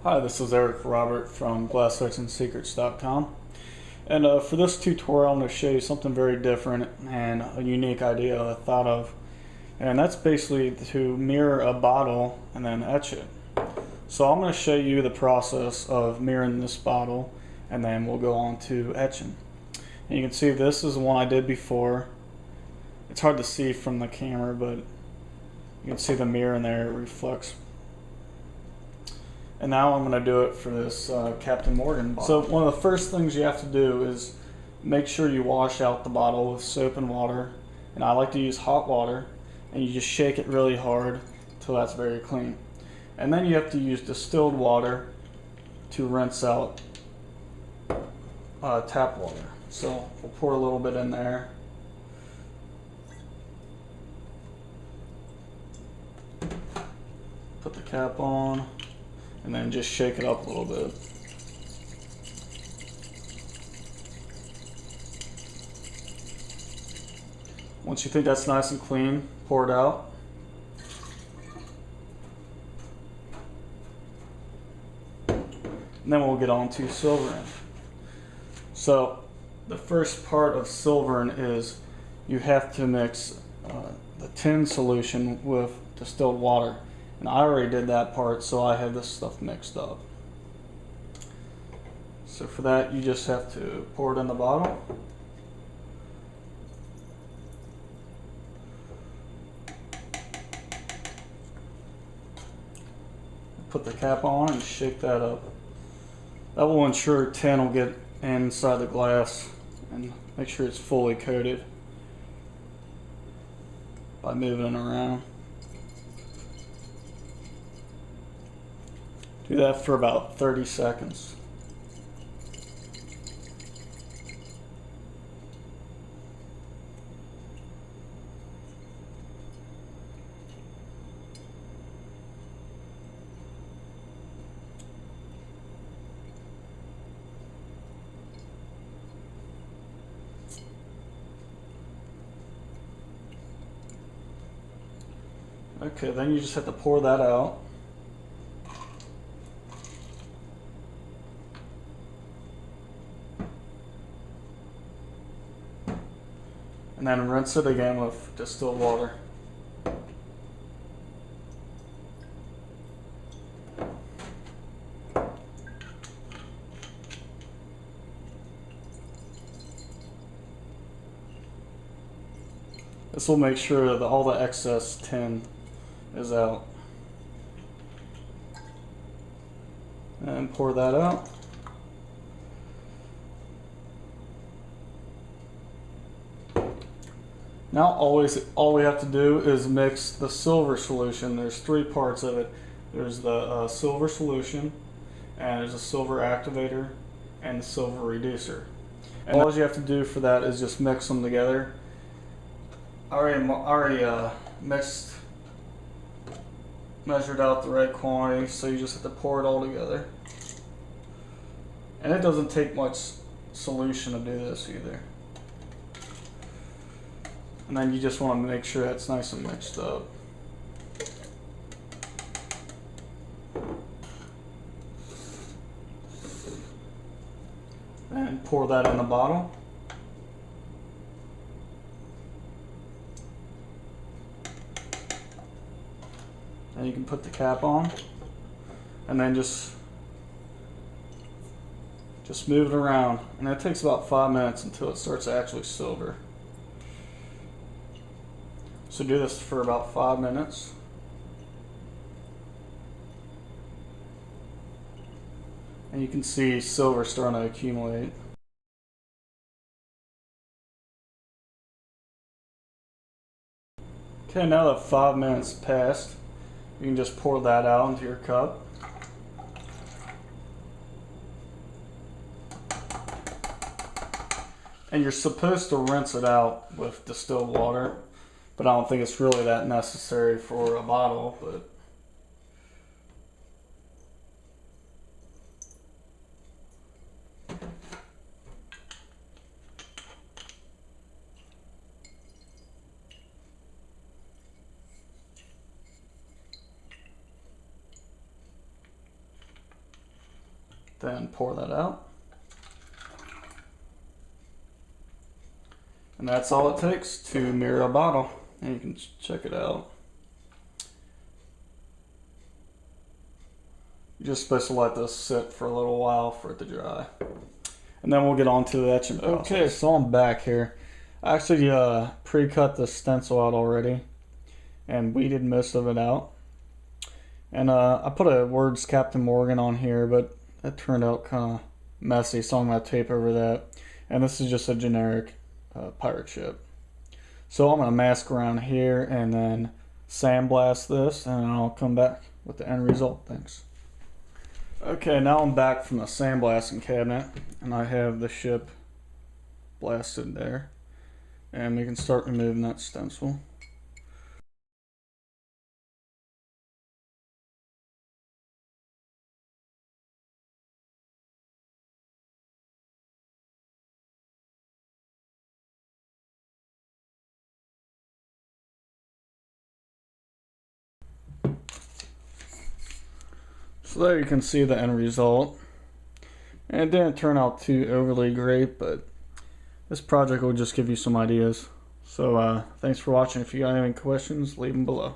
Hi, this is Eric Robert from GlassEtchingSecrets.com, and for this tutorial I'm going to show you something very different and a unique idea I thought of, and that's basically to mirror a bottle and then etch it. So I'm going to show you the process of mirroring this bottle, and then we'll go on to etching. And you can see this is the one I did before. It's hard to see from the camera, but you can see the mirror in there, it reflects. And now I'm going to do it for this Captain Morgan bottle. So one of the first things you have to do is make sure you wash out the bottle with soap and water. And I like to use hot water, and you just shake it really hard until that's very clean. And then you have to use distilled water to rinse out tap water. So we'll pour a little bit in there. Put the cap on. And then just shake it up a little bit. Once you think that's nice and clean, pour it out. And then we'll get on to silvering. So the first part of silvering is you have to mix the tin solution with distilled water. And I already did that part, so I have this stuff mixed up. So for that, you just have to pour it in the bottle. Put the cap on and shake that up. That will ensure tin will get inside the glass and make sure it's fully coated by moving it around. Do that for about 30 seconds. Okay, then you just have to pour that out. And then rinse it again with distilled water. This will make sure that all the excess tin is out. And pour that out. Now all we have to do is mix the silver solution. There's three parts of it. There's the silver solution, and there's a silver activator, and the silver reducer. And all you have to do for that is just mix them together. I already measured out the right quantity, so you just have to pour it all together. And it doesn't take much solution to do this either. And then you just want to make sure that's nice and mixed up. And pour that in the bottle. And you can put the cap on. And then just move it around. And it takes about 5 minutes until it starts to actually silver. So do this for about 5 minutes. And you can see silver starting to accumulate. Okay, now that 5 minutes passed, you can just pour that out into your cup. And you're supposed to rinse it out with distilled water, but I don't think it's really that necessary for a bottle. But Then pour that out. And that's all it takes to mirror a bottle. And you can check it out. You're just supposed to let this sit for a little while for it to dry. And then we'll get on to the etching process. Okay, so I'm back here. I actually pre-cut the stencil out already and weeded most of it out. And I put a words Captain Morgan on here, but it turned out kind of messy, so I'm going to tape over that. And this is just a generic pirate ship. So I'm going to mask around here and then sandblast this, and I'll come back with the end result. Thanks. Okay, now I'm back from the sandblasting cabinet, and I have the ship blasted there. And we can start removing that stencil. So there you can see the end result. And it didn't turn out too overly great, but this project will just give you some ideas. So thanks for watching. If you got any questions, leave them below.